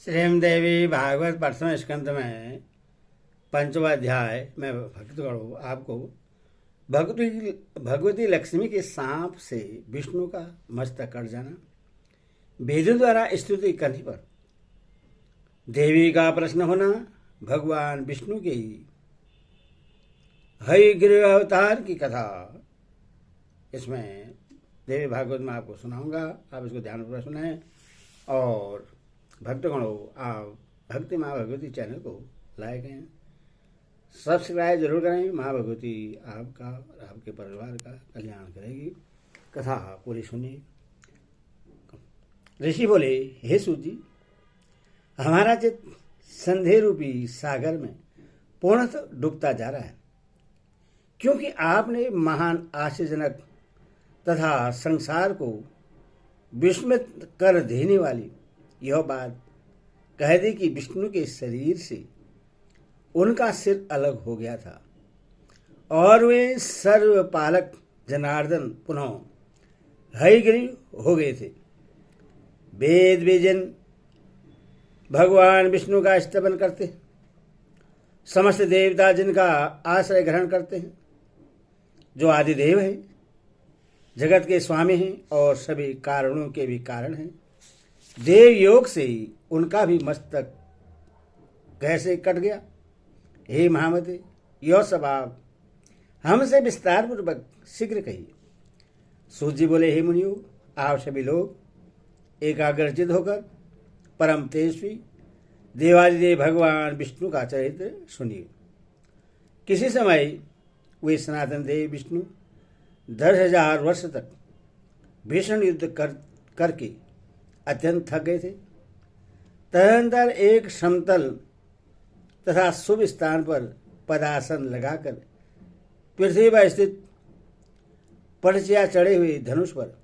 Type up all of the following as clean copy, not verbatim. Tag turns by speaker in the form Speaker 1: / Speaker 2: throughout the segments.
Speaker 1: श्रीमदेवी भागवत प्रथम स्कंद में पंचवा अध्याय में भक्तगणों आपको भगवती लक्ष्मी के सांप से विष्णु का मस्तक कट जाना, वेदों द्वारा स्तुति करने पर देवी का प्रश्न होना, भगवान विष्णु के हयग्रीव अवतार की कथा इसमें देवी भागवत में आपको सुनाऊंगा। आप इसको ध्यानपूर्वक सुने और भक्तगणों आप भक्ति माँ भगवती चैनल को लाइक करें, सब्सक्राइब जरूर करें। माँ भगवती आपका और आपके परिवार का कल्याण करेगी। कथा पूरी सुनिए। ऋषि बोले, हे सूत जी, हमारा चित्त संदेह रूपी सागर में पूर्णतः डूबता जा रहा है, क्योंकि आपने महान आश्चर्यजनक तथा संसार को विस्मित कर देने वाली यह बात कह दी कि विष्णु के शरीर से उनका सिर अलग हो गया था और वे सर्वपालक जनार्दन पुनः हयग्रीव हो गए थे। वेद विजन भगवान विष्णु का स्तवन करते हैं, समस्त देवता जिनका आश्रय ग्रहण करते हैं, जो आदिदेव हैं, जगत के स्वामी हैं और सभी कारणों के भी कारण हैं। देव योग से उनका भी मस्तक कैसे कट गया? हे महामते, यह सब आप हमसे विस्तार पूर्वक शीघ्र कहिए। सूत जी बोले, हे मुनियों, आप सभी लोग एकाग्रचित होकर परम तेजस्वी देवादिदेव भगवान विष्णु का चरित्र सुनिए। किसी समय वे सनातन देव विष्णु 10,000 वर्ष तक भीषण युद्ध करके अत्यंत थक गए थे। तदनंतर एक समतल तथा शुभ स्थान पर पदासन लगाकर पृथ्वी पर स्थित पर्चिया चढ़े हुए धनुष पर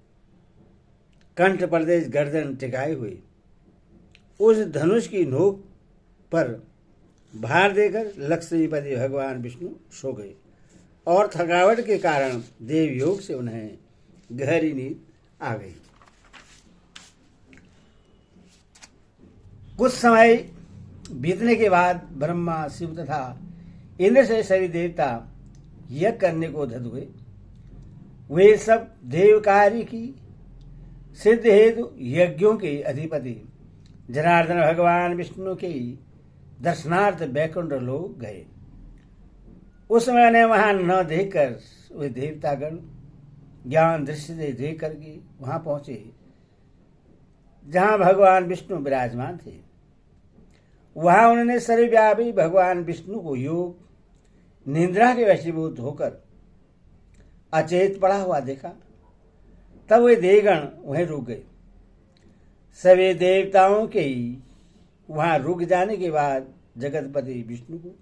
Speaker 1: कंठ प्रदेश गर्दन टिकाए हुए उस धनुष की नोक पर भार देकर लक्ष्मीपति भगवान विष्णु सो गए और थकावट के कारण देव योग से उन्हें गहरी नींद आ गई। कुछ समय बीतने के बाद ब्रह्मा, शिव तथा इंद्र से सभी देवता यज्ञ करने को उद्यत हुए। वे सब देव कार्य की सिद्ध हेतु यज्ञों के अधिपति जनार्दन भगवान विष्णु के दर्शनार्थ वैकुंठ लोक गए। उस समय उन्हें वहां न देखकर वे देवतागण ज्ञान दृष्टि से देख करके वहां पहुंचे जहां भगवान विष्णु विराजमान थे। वहां उन्होंने सर्वव्यापी भगवान विष्णु को योग निद्रा के वशीभूत होकर अचेत पड़ा हुआ देखा। तब वे देवगण वहीं रुक गए। सभी देवताओं के वहां रुक जाने के बाद जगतपति विष्णु को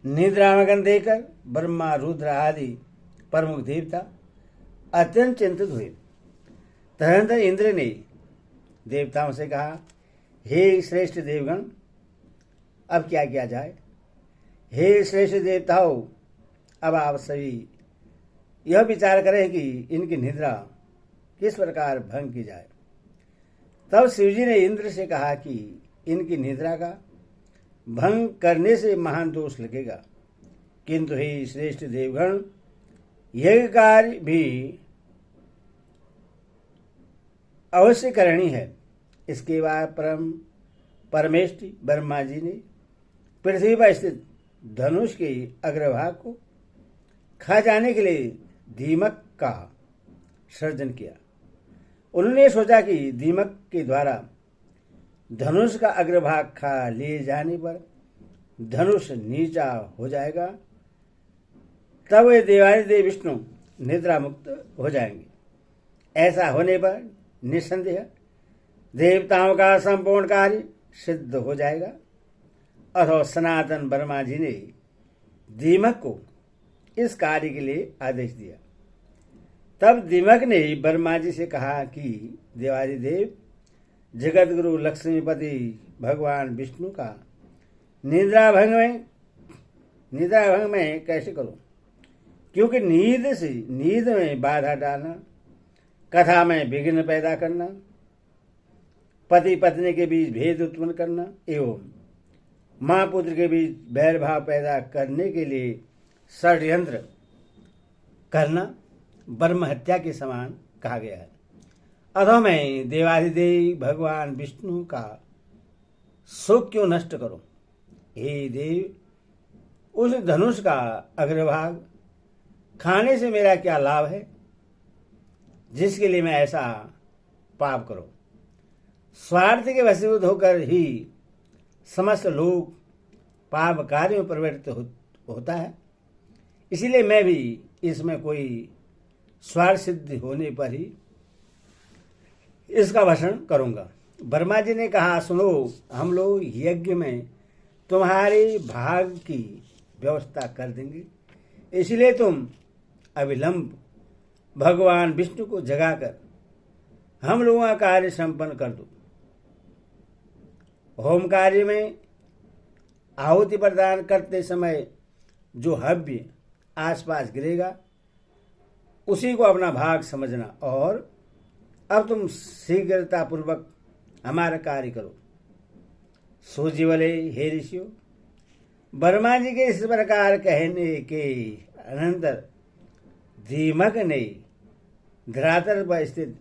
Speaker 1: निद्रामग्न देकर ब्रह्मा, रुद्र आदि प्रमुख देवता अत्यंत चिंतित हुए। तदनंतर इंद्र ने देवताओं से कहा, हे श्रेष्ठ देवगण, अब क्या किया जाए? हे श्रेष्ठ देवताओं, अब आप सभी यह विचार करें कि इनकी निद्रा किस प्रकार भंग की जाए। तब शिवजी ने इंद्र से कहा कि इनकी निद्रा का भंग करने से महान दोष लगेगा, किंतु हे श्रेष्ठ देवगण, यज्ञ कार्य भी अवश्य करनी है। इसके बाद परमेष्टि ब्रह्मा जी ने पृथ्वी पर स्थित धनुष के अग्रभाग को खा जाने के लिए दीमक का सर्जन किया। उन्होंने सोचा कि दीमक के द्वारा धनुष का अग्रभाग खा लिए जाने पर धनुष नीचा हो जाएगा, तब वे देवादिदेव विष्णु निद्रा मुक्त हो जाएंगे। ऐसा होने पर निस्संदेह देवताओं का संपूर्ण कार्य सिद्ध हो जाएगा। अथवा सनातन ब्रह्मा जी ने दीमक को इस कार्य के लिए आदेश दिया। तब दीमक ने ब्रह्मा जी से कहा कि देवादिदेव जगत गुरु लक्ष्मीपति भगवान विष्णु का निद्रा भंग में कैसे करूं? क्योंकि नींद में बाधा डालना, कथा में विघ्न पैदा करना पति पत्नी के बीच भेद उत्पन्न करना एवं माँ पुत्र के बीच बैर भाव पैदा करने के लिए षड्यंत्र करना ब्रह्म हत्या के समान कहा गया है। अतः मैं देवाधिदेव भगवान विष्णु का शोक क्यों नष्ट करूं? हे देव, उस धनुष का अग्रभाग खाने से मेरा क्या लाभ है, जिसके लिए मैं ऐसा पाप करूं? स्वार्थ के वशीभूत होकर ही समस्त लोग पाप कार्य में प्रवृत्त होता है, इसीलिए मैं भी इसमें कोई स्वार्थ सिद्धि होने पर ही इसका भक्षण करूंगा। ब्रह्मा जी ने कहा, सुनो, हम लोग यज्ञ में तुम्हारे भाग की व्यवस्था कर देंगे, इसलिए तुम अविलंब भगवान विष्णु को जगाकर हम लोगों का कार्य संपन्न कर दो। होम कार्य में आहुति प्रदान करते समय जो हव्य आसपास गिरेगा उसी को अपना भाग समझना, और अब तुम शीघ्रता पूर्वक हमारा कार्य करो। सूजी बोले, हे ऋषियों, ब्रह्मा जी के इस प्रकार कहने के अनंतर दीमक ने धरातल पर स्थित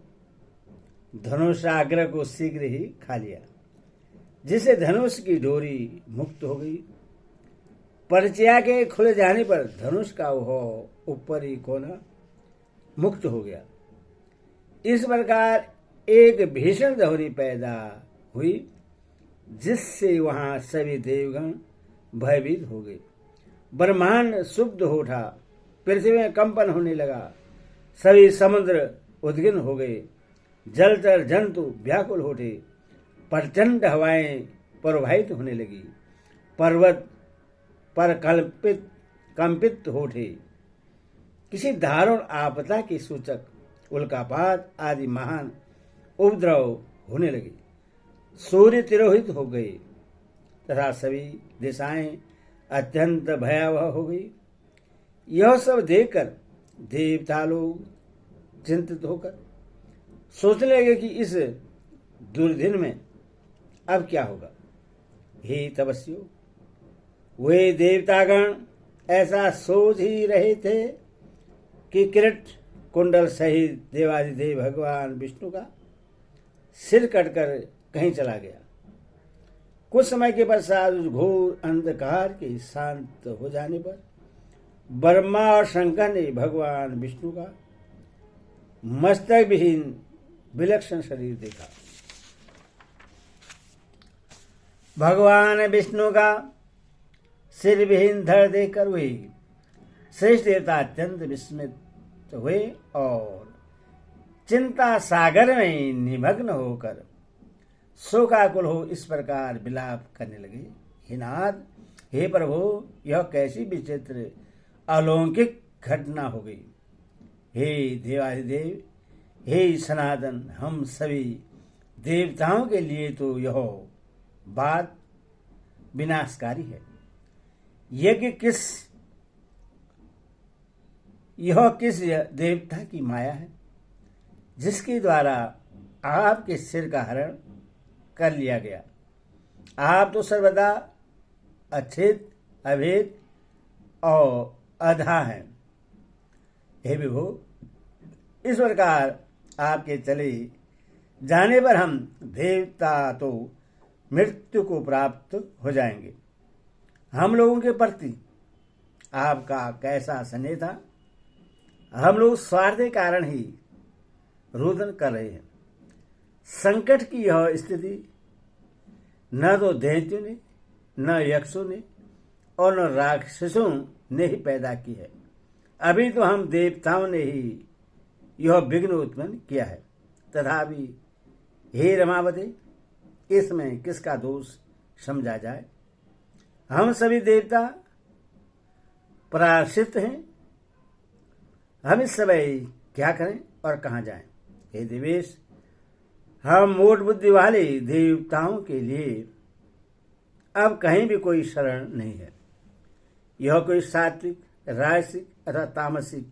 Speaker 1: धनुषाग्र को शीघ्र ही खा लिया, जिससे धनुष की डोरी मुक्त हो गई। परिचया के खुले जाने पर धनुष का वह ऊपरी कोना मुक्त हो गया। इस प्रकार एक भीषण ध्वनि पैदा हुई, जिससे वहां सभी देवगण भयभीत हो गए। ब्रह्मांड शुद्ध हो उठा, पृथ्वी में कंपन होने लगा, सभी समुद्र उद्गिन्न हो गए, जलचर जंतु व्याकुल हो उठे, प्रचंड हवाएं प्रवाहित होने लगी, पर्वत पर कंपित हो उठे, किसी दारुण आपदा के सूचक उल्कापात आदि महान उपद्रव होने लगे, सूर्य तिरोहित हो गए तथा सभी दिशाएं अत्यंत भयावह हो गई। यह सब देखकर देवता लोग चिंतित होकर सोचने लगे कि इस दुर्दिन में अब क्या होगा। हे तपस्वियों, वे देवतागण ऐसा सोच ही रहे थे कि किरीट कुंडल सहित देवाधिदेव भगवान विष्णु का सिर कटकर कहीं चला गया। कुछ समय के पश्चात उस घोर अंधकार के शांत हो जाने पर ब्रह्मा और शंकर ने भगवान विष्णु का मस्तक विहीन विलक्षण शरीर देखा। भगवान विष्णु का सिर विहीन धड़ देखकर वे श्रेष्ठ देवता अत्यंत विस्मित हुए और चिंता सागर में निमग्न होकर शोकाकुल हो इस प्रकार विलाप करने लगे। हे नाथ, हे प्रभु, यह कैसी विचित्र अलौकिक घटना हो गई। हे देवाधिदेव, हे सनातन, हम सभी देवताओं के लिए तो यह बात विनाशकारी है। यह किस देवता की माया है जिसके द्वारा आपके सिर का हरण कर लिया गया? आप तो सर्वदा अच्छेद, अभेद और अधा हैं। हे विभो, इस प्रकार आपके चले जाने पर हम देवता तो मृत्यु को प्राप्त हो जाएंगे। हम लोगों के प्रति आपका कैसा स्नेह था, हम लोग स्वार्थ के कारण ही रुदन कर रहे हैं। संकट की यह स्थिति न तो दैत्यों ने, न यक्षों ने और न राक्षसों ने ही पैदा की है। अभी तो हम देवताओं ने ही यह विघ्न उत्पन्न किया है। तथापि हे रमावती, इसमें किसका दोष समझा जाए? हम सभी देवता पराश्रित हैं। हम इस समय क्या करें और कहाँ जाएं? हे देवेश, हम मोट बुद्धि वाले देवताओं के लिए अब कहीं भी कोई शरण नहीं है। यह कोई सात्विक, राजसिक अथवा तामसिक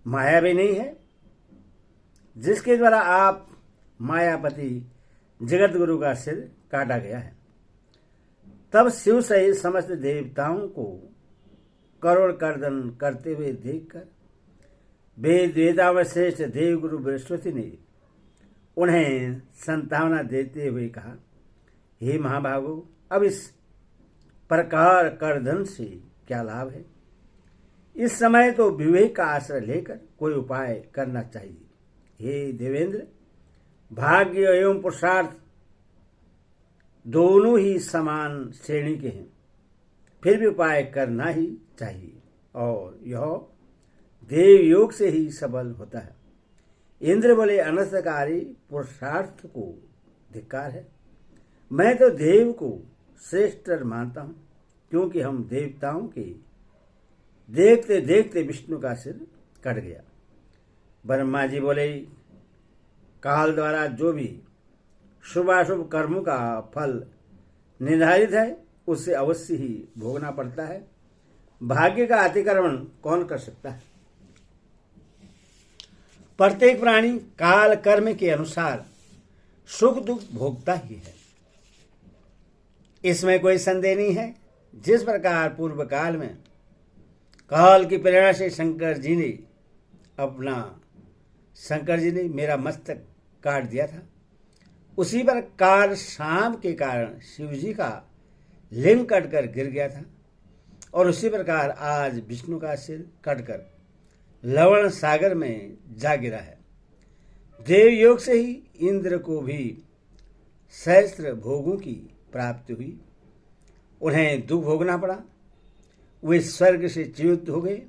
Speaker 1: माया भी नहीं है जिसके द्वारा आप मायापति जगत गुरु का सिर काटा गया है। तब शिव सहित समस्त देवताओं को करुण कर्दन करते हुए देखकर वेद वेदाव श्रेष्ठ देवगुरु बृहस्पति ने उन्हें संतावना देते हुए कहा, हे महाभागो, अब इस प्रकार कर्दन से क्या लाभ है? इस समय तो विवेक का आश्रय लेकर कोई उपाय करना चाहिए। हे देवेंद्र, भाग्य एवं पुरुषार्थ दोनों ही समान श्रेणी के हैं, फिर भी उपाय करना ही चाहिए और यह देव योग से ही सफल होता है। इंद्र बोले, अनर्थकारी पुरुषार्थ को धिक्कार है। मैं तो देव को श्रेष्ठ मानता हूं, क्योंकि हम देवताओं के देखते देखते विष्णु का सिर कट गया। ब्रह्मा जी बोले, काल द्वारा जो भी शुभाशुभ कर्मों का फल निर्धारित है उसे अवश्य ही भोगना पड़ता है। भाग्य का अतिक्रमण कौन कर सकता है? प्रत्येक प्राणी काल कर्म के अनुसार सुख दुख भोगता ही है, इसमें कोई संदेह नहीं है। जिस प्रकार पूर्व काल में काल की प्रेरणा से शंकर जी ने मेरा मस्तक काट दिया था, उसी प्रकार शाम के कारण शिव जी का लिंग कटकर गिर गया था और उसी प्रकार आज विष्णु का सिर कटकर लवण सागर में जा गिरा है। देव योग से ही इंद्र को भी सहस्त्र भोगों की प्राप्ति हुई, उन्हें दुख भोगना पड़ा। वे स्वर्ग से च्युत हो गए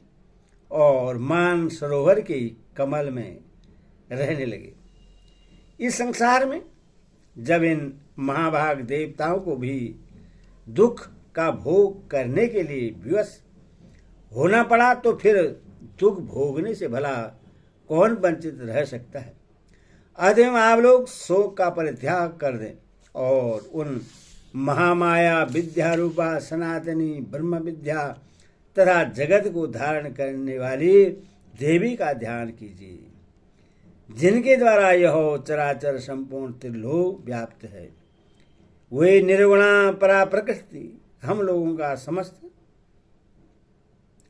Speaker 1: और मान सरोवर के कमल में रहने लगे। इस संसार में जब इन महाभाग देवताओं को भी दुख का भोग करने के लिए विवश होना पड़ा, तो फिर दुख भोगने से भला कौन वंचित रह सकता है? अतः आप लोग शोक का परित्याग कर दें और उन महामाया विद्या रूपा सनातनी ब्रह्म विद्या तथा जगत को धारण करने वाली देवी का ध्यान कीजिए, जिनके द्वारा यह चराचर संपूर्ण त्रिलोक व्याप्त है। वे निर्गुणा परा प्रकृति हम लोगों का समस्त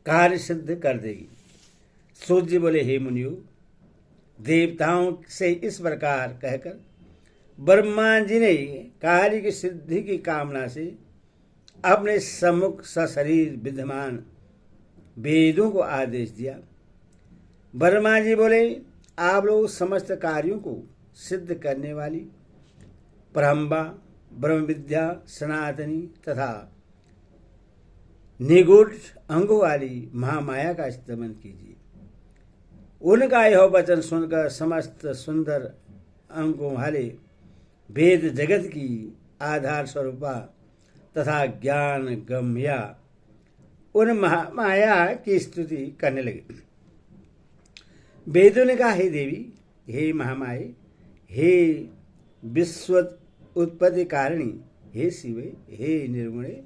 Speaker 1: कार्य सिद्ध कर देगी। सूत जी बोले, हे मुनियो, देवताओं से इस प्रकार कहकर ब्रह्मा जी ने कार्य की सिद्धि की कामना से अपने सम्मुख सशरीर विद्यमान वेदों को आदेश दिया। ब्रह्मा जी बोले, आप लोग समस्त कार्यों को सिद्ध करने वाली ब्रह्मा ब्रह्म विद्या सनातनी तथा निगूढ़ अंगों वाली महामाया का स्तमन कीजिए। उनका यह वचन सुनकर समस्त सुंदर अंगों वाले वेद जगत की आधार स्वरूपा तथा ज्ञान गम्या उन महामाया की स्तुति करने लगे। वेदों ने कहा, हे देवी, हे महामाये, हे विश्व उत्पत्ति कारिणी, हे शिवे, हे निर्गुणे,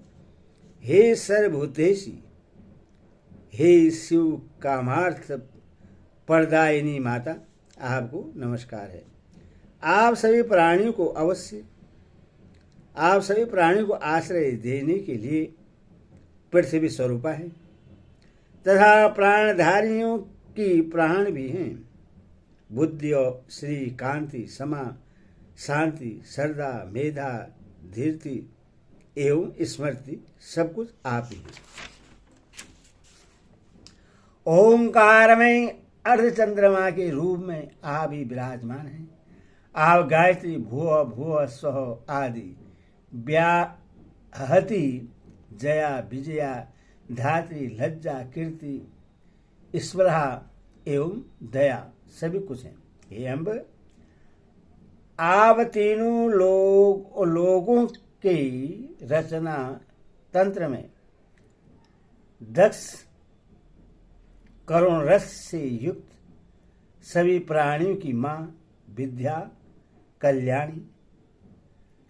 Speaker 1: हे सर्वभूतेशी, हे शिव कामार्थ प्रदायिनी माता, आपको नमस्कार है। आप सभी प्राणियों को आश्रय देने के लिए पृथ्वी स्वरूपा है तथा प्राणधारियों की प्राण भी हैं। बुद्धि और श्री कांति समा शांति श्रद्धा मेधा धीरति एवं स्मृति सब कुछ आप ही हैं। ओंकार में अर्धचंद्रमा के रूप में आप ही विराजमान हैं। आप गायत्री भुव भुव स्व आदि व्याहति जया विजया धात्री लज्जा कीर्ति स्पृहा एवं दया सभी कुछ हैं। हे अम्ब, आप तीनों लोगों की रचना तंत्र में दक्ष करुण रस से युक्त सभी प्राणियों की माँ विद्या कल्याणी,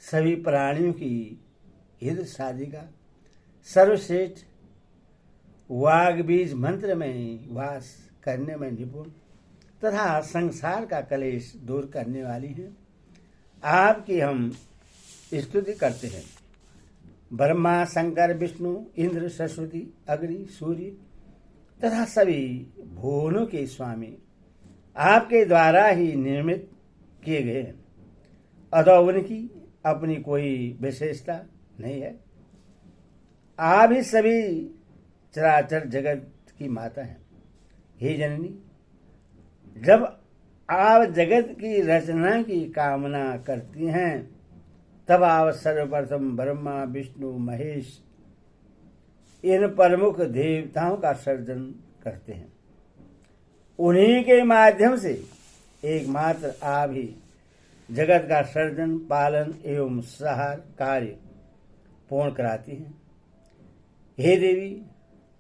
Speaker 1: सभी प्राणियों की हृदय साधिका, सर्वश्रेष्ठ वाग बीज मंत्र में वास करने में निपुण तथा संसार का कलेश दूर करने वाली है। आपकी हम स्तुति करते हैं। ब्रह्मा, शंकर, विष्णु, इंद्र, सरस्वती, अग्नि, सूर्य तथा सभी भुवनों के स्वामी आपके द्वारा ही निर्मित किए गए हैं, अतः उनकी अपनी कोई विशेषता नहीं है। आप ही सभी चराचर जगत की माता हैं। हे जननी, जब आप जगत की रचना की कामना करती हैं तब आप सर्वप्रथम ब्रह्मा, विष्णु, महेश इन प्रमुख देवताओं का सर्जन करते हैं। उन्हीं के माध्यम से एकमात्र आप ही जगत का सर्जन, पालन एवं संहार कार्य पूर्ण कराती हैं। हे देवी,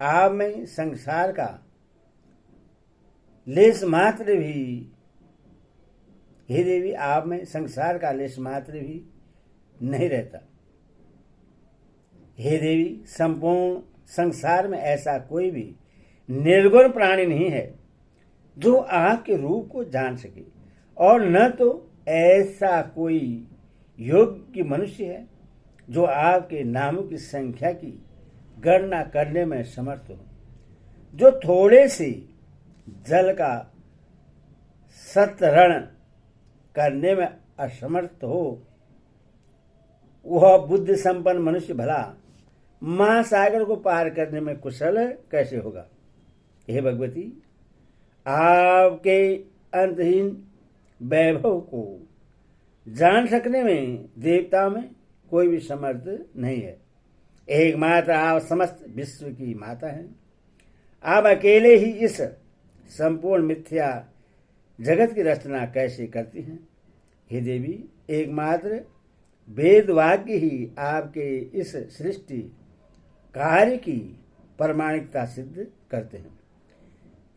Speaker 1: आप में संसार का लेश मात्र भी नहीं रहता। हे देवी, संपूर्ण संसार में ऐसा कोई भी निर्गुण प्राणी नहीं है जो आपके रूप को जान सके, और न तो ऐसा कोई योग्य मनुष्य है जो आपके नामों की संख्या की गणना करने में समर्थ हो। जो थोड़े से जल का शतरण करने में असमर्थ हो, वह बुद्धि संपन्न मनुष्य भला महासागर को पार करने में कुशल कैसे होगा। हे भगवती, आपके अंतहीन वैभव को जान सकने में देवताओं में कोई भी समर्थ नहीं है। एकमात्र आप समस्त विश्व की माता हैं। आप अकेले ही इस संपूर्ण मिथ्या जगत की रचना कैसे करती हैं। हे देवी, एकमात्र वेद वाक्य ही आपके इस सृष्टि कार्य की प्रमाणिकता सिद्ध करते हैं।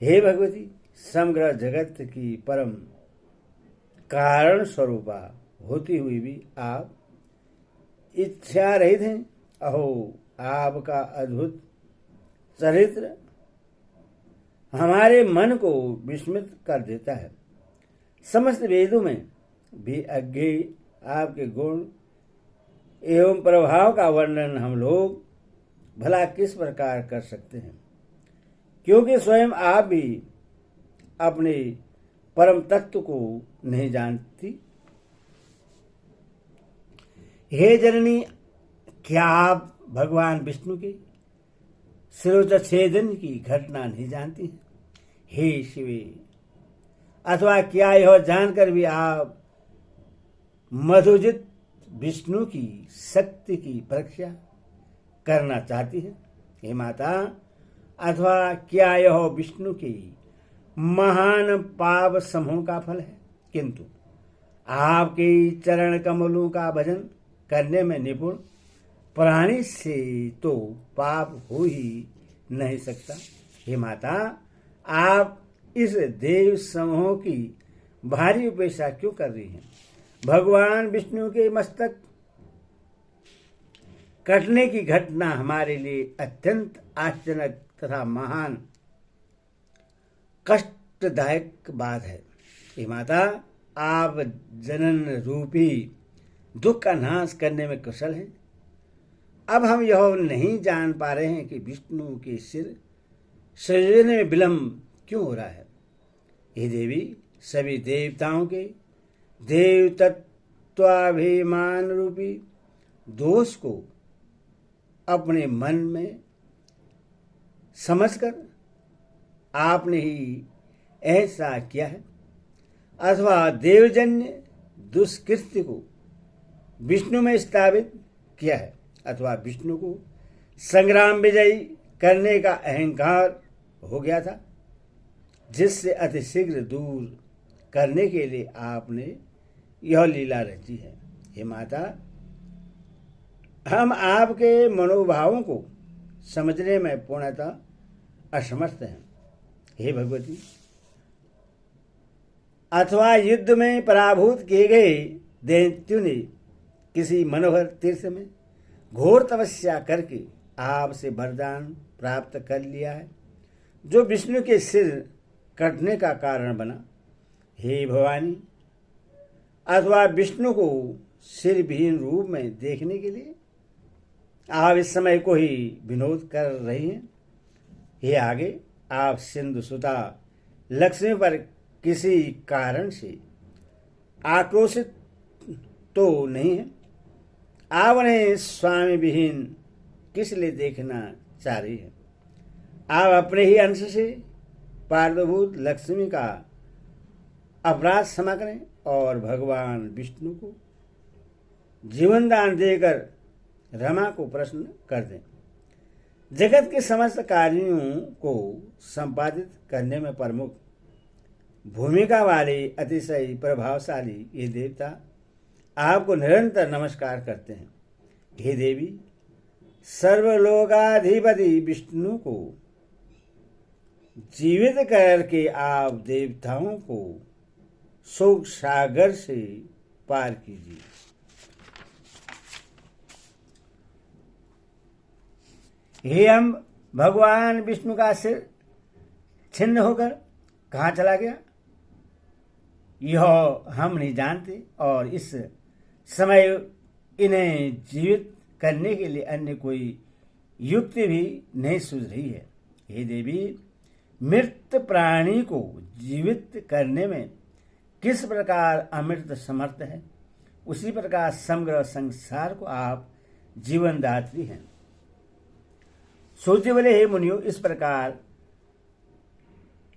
Speaker 1: हे भगवती, समग्र जगत की परम कारण स्वरूपा होती हुई भी आप इच्छा रहित हैं। अहो, आपका अद्भुत चरित्र हमारे मन को विस्मित कर देता है। समस्त वेदों में भी अज्ञेय आपके गुण एवं प्रभाव का वर्णन हम लोग भला किस प्रकार कर सकते हैं, क्योंकि स्वयं आप भी अपने परम तत्व को नहीं जानती। हे जननी, क्या आप भगवान विष्णु के शिरोच्छेदन की घटना नहीं जानती हैं? हे शिवे, अथवा क्या यह जानकर भी आप मधुजित विष्णु की शक्ति की परीक्षा करना चाहती है? हे माता, अथवा क्या यह विष्णु की महान पाप समूह का फल है? किंतु आपके चरण कमलों का भजन करने में निपुण प्राणी से तो पाप हो ही नहीं सकता। हे माता, आप इस देव समूह की भारी उपेक्षा क्यों कर रही हैं? भगवान विष्णु के मस्तक कटने की घटना हमारे लिए अत्यंत आश्चर्यजनक तथा महान कष्टदायक बात है। हे माता, आप जनन रूपी दुख का नाश करने में कुशल हैं। अब हम यह नहीं जान पा रहे हैं कि विष्णु के सिर सृजने में विलंब क्यों हो रहा है। हे देवी, सभी देवताओं के देव तत्वाभिमान रूपी दोष को अपने मन में समझकर आपने ही ऐसा किया है, अथवा देवजन्य दुष्कृत्य को विष्णु में स्थापित किया है, अथवा विष्णु को संग्राम विजयी करने का अहंकार हो गया था, जिससे अतिशीघ्र दूर करने के लिए आपने यह लीला रची है। हे माता, हम आपके मनोभावों को समझने में पूर्णतः असमर्थ हैं। हे भगवती, अथवा युद्ध में पराभूत किए गए दैत्यों ने किसी मनोहर तीर्थ में घोर तपस्या करके आपसे वरदान प्राप्त कर लिया है, जो विष्णु के सिर कटने का कारण बना। हे भवानी, अथवा विष्णु को सिरविहीन रूप में देखने के लिए आप इस समय को ही विनोद कर रही हैं। ये आगे आप सिंधु सुता लक्ष्मी पर किसी कारण से आक्रोशित तो नहीं है। आप उन्हें स्वामी विहीन किस लिए देखना चाह रही है? आप अपने ही अंश से पार्वभूत लक्ष्मी का अपराध क्षमा करें और भगवान विष्णु को जीवन दान देकर रमा को प्रसन्न कर दें। जगत के समस्त कार्यों को संपादित करने में प्रमुख भूमिका वाले अतिशय प्रभावशाली ये देवता आपको निरंतर नमस्कार करते हैं। हे देवी, सर्वलोकाधिपति विष्णु को जीवित करके आप देवताओं को शोक सागर से पार कीजिए। हे हम भगवान विष्णु का सिर छिन्न होकर कहाँ चला गया, यह हम नहीं जानते और इस समय इन्हें जीवित करने के लिए अन्य कोई युक्ति भी नहीं सूझ रही है। हे देवी, मृत प्राणी को जीवित करने में किस प्रकार अमृत समर्थ है, उसी प्रकार समग्र संसार को आप जीवनदात्री हैं। सोचे बोले, हे मुनियों, इस प्रकार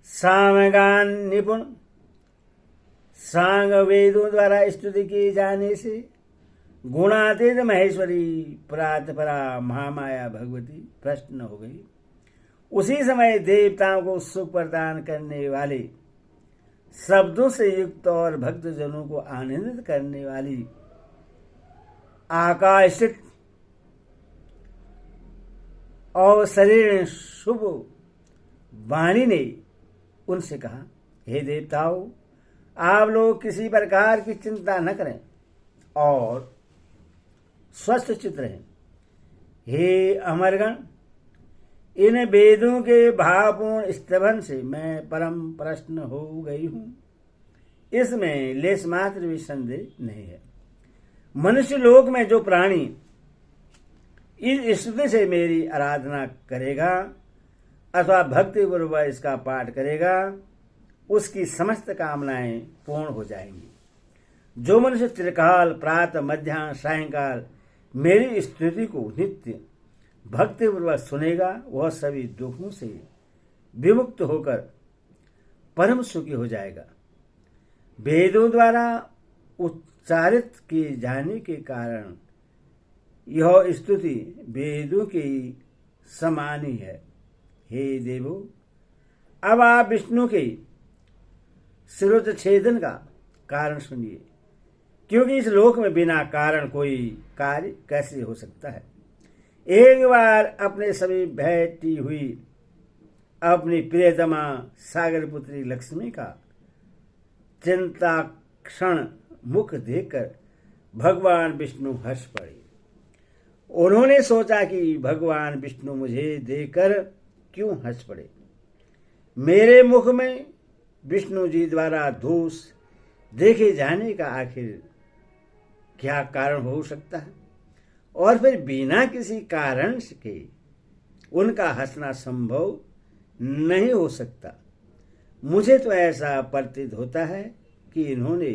Speaker 1: सामगान निपुण सांग वेदों द्वारा स्तुति किए जाने से गुणातीत महेश्वरी प्रातपरा महामाया भगवती प्रसन्न हो गई। उसी समय देवताओं को सुख प्रदान करने वाले, शब्दों से युक्त और भक्तजनों को आनंदित करने वाली आकाशित और शरीर शुभ वाणी ने उनसे कहा, हे देवताओं, आप लोग किसी प्रकार की चिंता न करें और स्वस्थ चित्त रहें। हे अमरगण, इन वेदों के भावपूर्ण स्तवन से मैं परम प्रसन्न हो गई हूं, इसमें लेश मात्र भी संदेह नहीं है। मनुष्य लोक में जो प्राणी इस स्तुति से मेरी आराधना करेगा अथवा भक्ति पूर्वक इसका पाठ करेगा, उसकी समस्त कामनाएं पूर्ण हो जाएंगी। जो मनुष्य त्रिकाल प्रातः मध्याह्न सायंकाल मेरी स्तुति को नित्य भक्ति पूर्वक सुनेगा, वह सभी दुखों से विमुक्त होकर परम सुखी हो जाएगा। वेदों द्वारा उच्चारित किए जाने के कारण यह स्तुति वेदों के समान ही है। हे देवो, अब आप विष्णु के शिरोच्छेदन का कारण सुनिए, क्योंकि इस लोक में बिना कारण कोई कार्य कैसे हो सकता है। एक बार अपने सभी बैठी हुई अपनी प्रियतमा सागर पुत्री लक्ष्मी का चिंता क्षण मुख देखकर भगवान विष्णु हंस पड़े। उन्होंने सोचा कि भगवान विष्णु मुझे देखकर क्यों हंस पड़े। मेरे मुख में विष्णु जी द्वारा दोष देखे जाने का आखिर क्या कारण हो सकता है, और फिर बिना किसी कारण के उनका हंसना संभव नहीं हो सकता। मुझे तो ऐसा प्रतीत होता है कि इन्होंने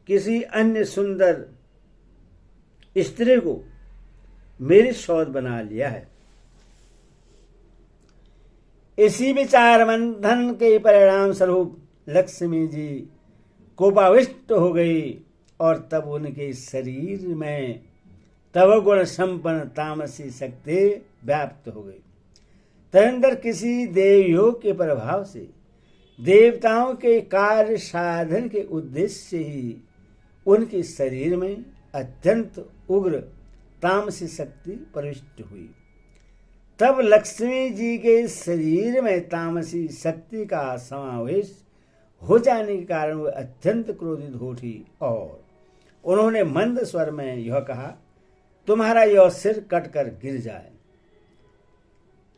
Speaker 1: किसी अन्य सुंदर स्त्री को मेरी सौत बना लिया है। इसी विचार मंथन के परिणाम स्वरूप लक्ष्मी जी कोपाविष्ट हो गई और तब उनके शरीर में तव गुण संपन्न तामसी शक्ति व्याप्त हो गई। तदनंतर किसी देवयोग के प्रभाव से देवताओं के कार्य साधन के उद्देश्य से ही उनके शरीर में अत्यंत उग्र तामसी शक्ति प्रविष्ट हुई। तब लक्ष्मी जी के शरीर में तामसी शक्ति का समावेश हो जाने के कारण वह अत्यंत क्रोधित हो उठी और उन्होंने मंद स्वर में यह कहा, तुम्हारा यह सिर कटकर गिर जाए।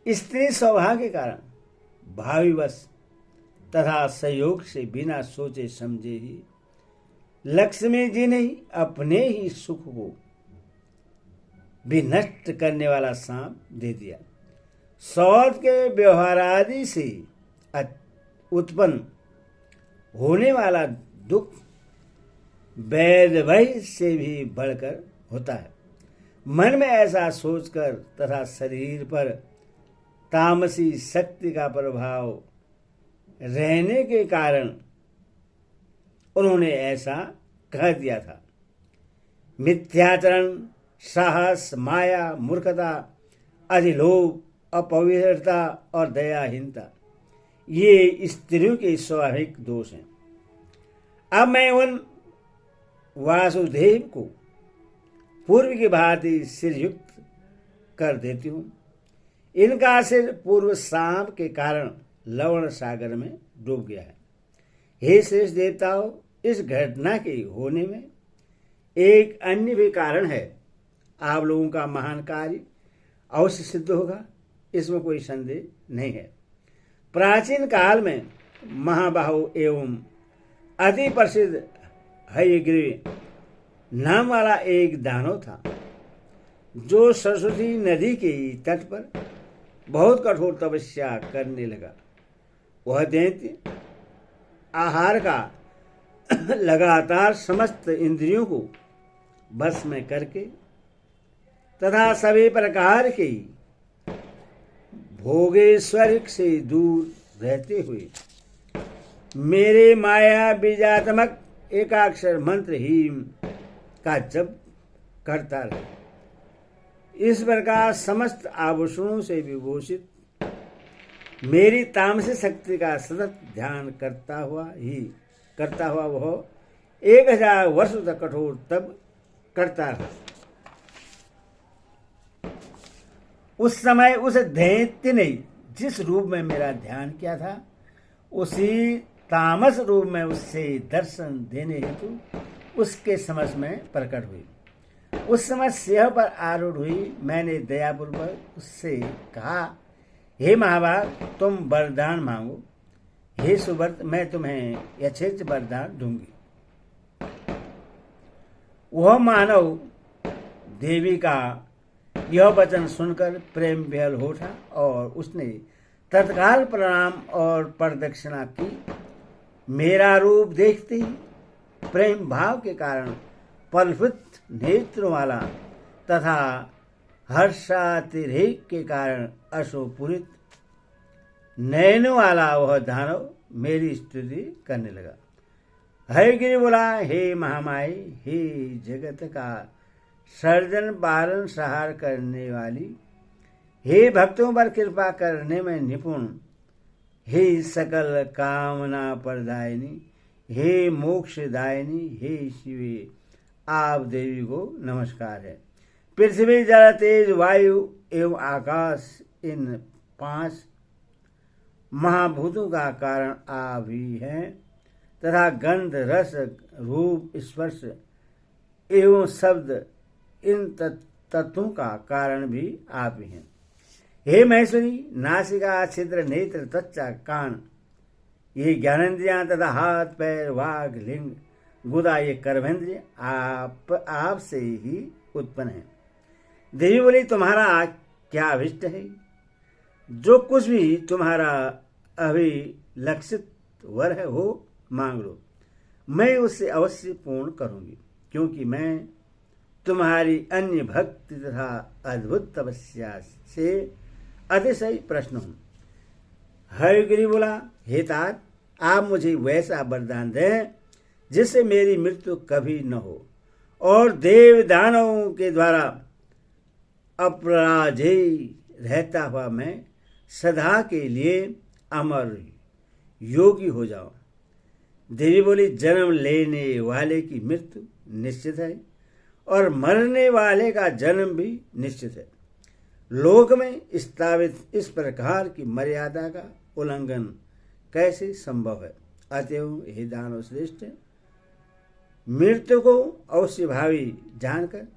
Speaker 1: स्त्री स्वभाव के कारण भावीवश तथा संयोग से बिना सोचे समझे ही लक्ष्मी जी ने अपने ही सुख को भी नष्ट करने वाला सांप दे दिया। सौद के व्यवहार आदि से उत्पन्न होने वाला दुख वैध वैद्य से भी बढ़कर होता है। मन में ऐसा सोचकर तथा शरीर पर तामसी शक्ति का प्रभाव रहने के कारण उन्होंने ऐसा कह दिया था। मिथ्याचरण, साहस, माया, मूर्खता, अधिलोभ, अपवित्रता और दयाहीनता ये स्त्रियों के स्वाभाविक दोष हैं। अब मैं उन वासुदेव को पूर्व की भांति सिरयुक्त कर देती हूँ। इनका सिर पूर्व सांप के कारण लवण सागर में डूब गया है। हे श्रेष्ठ देवताओं, इस घटना के होने में एक अन्य भी कारण है। आप लोगों का महान कार्य अवश्य सिद्ध होगा, इसमें कोई संदेह नहीं है। प्राचीन काल में महाबाहु एवं अति प्रसिद्ध हयग्रीव नाम वाला एक दानव था, जो सरस्वती नदी के तट पर बहुत कठोर तपस्या करने लगा। वह दैत्य आहार का लगातार समस्त इंद्रियों को बस में करके तथा सभी प्रकार के भोगेश्वरिक से दूर रहते हुए मेरे माया बीजात्मक एकाक्षर मंत्र ही का जप करता रहे। इस प्रकार समस्त आभूषणों से विभूषित मेरी तामसिक शक्ति का सतत ध्यान करता हुआ वह 1000 वर्ष तक कठोर तप करता रहा। उस समय उस दैत्य ने जिस रूप में मेरा ध्यान किया था, उसी तामस रूप में उससे दर्शन देने हेतु उसके समक्ष में प्रकट हुई। उस समय सिंह पर आरूढ़ हुई। मैंने दयापूर्वक उससे कहा, हे महाभाग, तुम वरदान मांगो। हे सुव्रत, मैं तुम्हें यथेच्छ वरदान दूंगी। वह मानव देवी का यह वचन सुनकर प्रेम विहल हो उठा और उसने तत्काल प्रणाम और प्रदक्षिणा की। मेरा रूप देखते ही प्रेम भाव के कारण पल्लवित नेत्रों वाला तथा हर्षातिरेक के कारण अशोपुरित नयनों वाला वह दानव मेरी स्तुति करने लगा। हयग्रीव बोला, हे महामाई, हे जगत का सर्जन पालन सहार करने वाली, हे भक्तों पर कृपा करने में निपुण, हे सकल कामना प्रदायिनी, हे मोक्षदायिनी, हे शिवे, आप देवी को नमस्कार है। पृथ्वी, जल, तेज, वायु एवं आकाश, इन 5 महाभूतों का कारण आप ही हैं तथा गंध, रस, रूप, स्पर्श एवं शब्द, इन तत्वों का कारण भी आप ही हैं। हे महेश्वरी, नासिका, छिद्र, नेत्र, त्वचा, कान ये ज्ञानेन्द्रियां तथा हाथ, पैर, वाग, लिंग, गुदा ये कर्मेंद्रिय आप से ही उत्पन्न है। देवी बोली, तुम्हारा क्या अभिष्ट है? जो कुछ भी तुम्हारा अभिलक्षित वर है हो मांग लो, मैं उसे अवश्य पूर्ण करूंगी, क्योंकि मैं तुम्हारी अन्य भक्ति तथा अद्भुत तपस्या से अतिशय प्रश्न हूं। हयग्रीव बोला, हे तात, आप मुझे वैसा वरदान दें जिससे मेरी मृत्यु कभी न हो और देव दानवों के द्वारा अपराजेय रहता हुआ मैं सदा के लिए अमर योगी हो जाऊं। देवी बोली, जन्म लेने वाले की मृत्यु निश्चित है और मरने वाले का जन्म भी निश्चित है। लोक में स्थापित इस प्रकार की मर्यादा का उल्लंघन कैसे संभव है? अतएव हे दानव श्रेष्ठ, मृत्यु को अवश्य भावी जानकर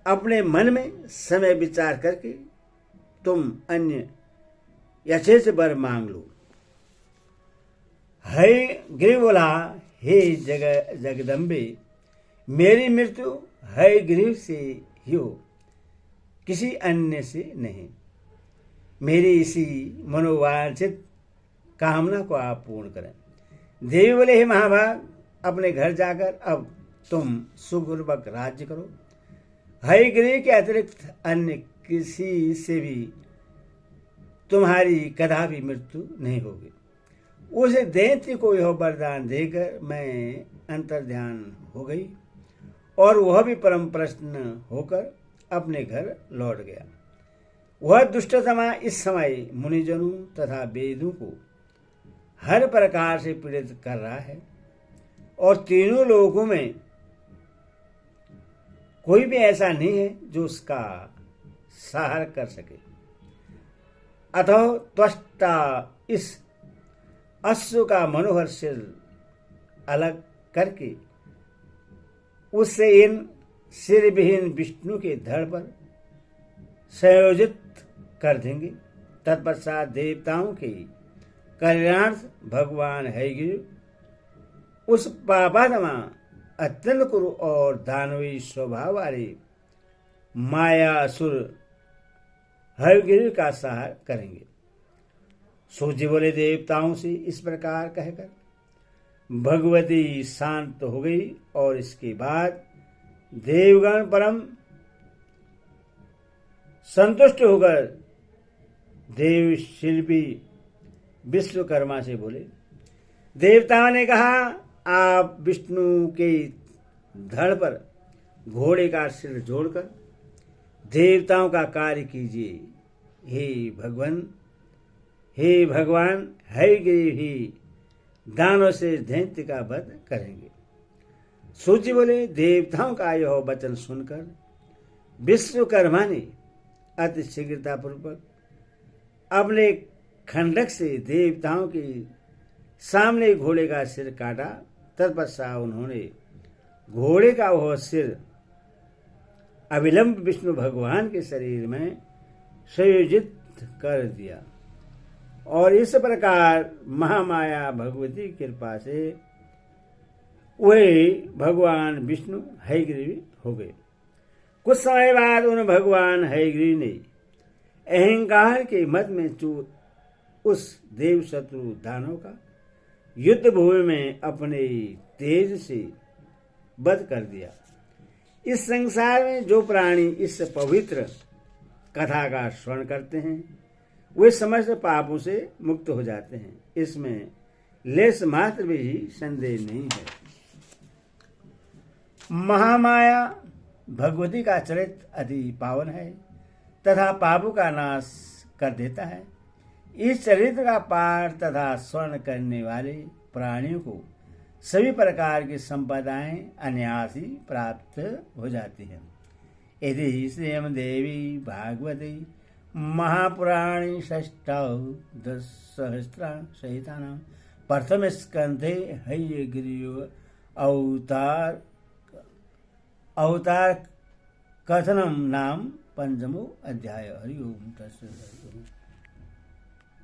Speaker 1: अपने मन में समय विचार करके तुम अन्य यथेच्छ वर मांग लो। हयग्रीव बोला, हे जगदम्बे, मेरी मृत्यु हयग्रीव से ही हो, किसी अन्य से नहीं। मेरी इसी मनोवांछित कामना को आप पूर्ण करें। देवी बोले, हे महाभाग, अपने घर जाकर अब तुम सुखपूर्वक राज्य करो। हयग्रीव के अतिरिक्त अन्य किसी से भी तुम्हारी कदापि मृत्यु नहीं होगी। उस दैत्य को यह वरदान देकर मैं अंतर्ध्यान हो गई और वह भी परम प्रसन्न होकर अपने घर लौट गया। वह दुष्टतमा इस समय मुनिजनों तथा वेदों को हर प्रकार से पीड़ित कर रहा है और तीनों लोगों में कोई भी ऐसा नहीं है जो उसका सहार कर सके। अतः त्वष्टा इस अश्व का मनोहर सिर अलग करके उससे इन सिर विहीन विष्णु के धड़ पर संयोजित कर देंगे। तत्पश्चात देवताओं के कल्याणार्थ भगवान हयग्रीव उस पापात्मा अत्यंत क्रूर और दानवी स्वभाव वाले मायासुर हयग्रीव का सहार करेंगे। सूर्य बोले, देवताओं से इस प्रकार कहकर भगवती शांत हो गई और इसके बाद देवगण परम संतुष्ट होकर देव शिल्पी विश्वकर्मा से बोले। देवताओं ने कहा, आप विष्णु के धड़ पर घोड़े का सिर जोड़कर देवताओं का कार्य कीजिए। हे भगवान हयग्रीव ही दानों से दैत्य का वध करेंगे। सूर्य बोले, देवताओं का यह वचन सुनकर विश्वकर्मा ने अति शीघ्रतापूर्वक अपने खंडक से देवताओं के सामने घोड़े का सिर काटा। तत्पश्चात उन्होंने घोड़े का वह सिर अविलंब विष्णु भगवान के शरीर में संयोजित कर दिया और इस प्रकार महामाया भगवती की कृपा से वे भगवान विष्णु हयग्रीव हो गए। कुछ समय बाद उन भगवान हयग्रीव ने अहंकार के मद में चूर उस देव शत्रु दानव का युद्ध भूमि में अपने तेज से वध कर दिया। इस संसार में जो प्राणी इस पवित्र कथा का श्रवण करते हैं वे समस्त पापों से मुक्त हो जाते हैं। इसमें लेश मात्र भी संदेह नहीं है। महामाया भगवती का चरित्र अति पावन है तथा पापों का नाश कर देता है। इस चरित्र का पाठ तथा श्रवण करने वाले प्राणियों को सभी प्रकार की संपदाएं अनायास ही प्राप्त हो जाती हैं। यदि श्रीमद्देवी भागवते महापुराणे षष्ठादशसहस्रा सहितानां प्रथम स्कंधे हयग्रीव अवतार कथनम नाम पंचमो अध्याय। हरि ओम तत्सत्।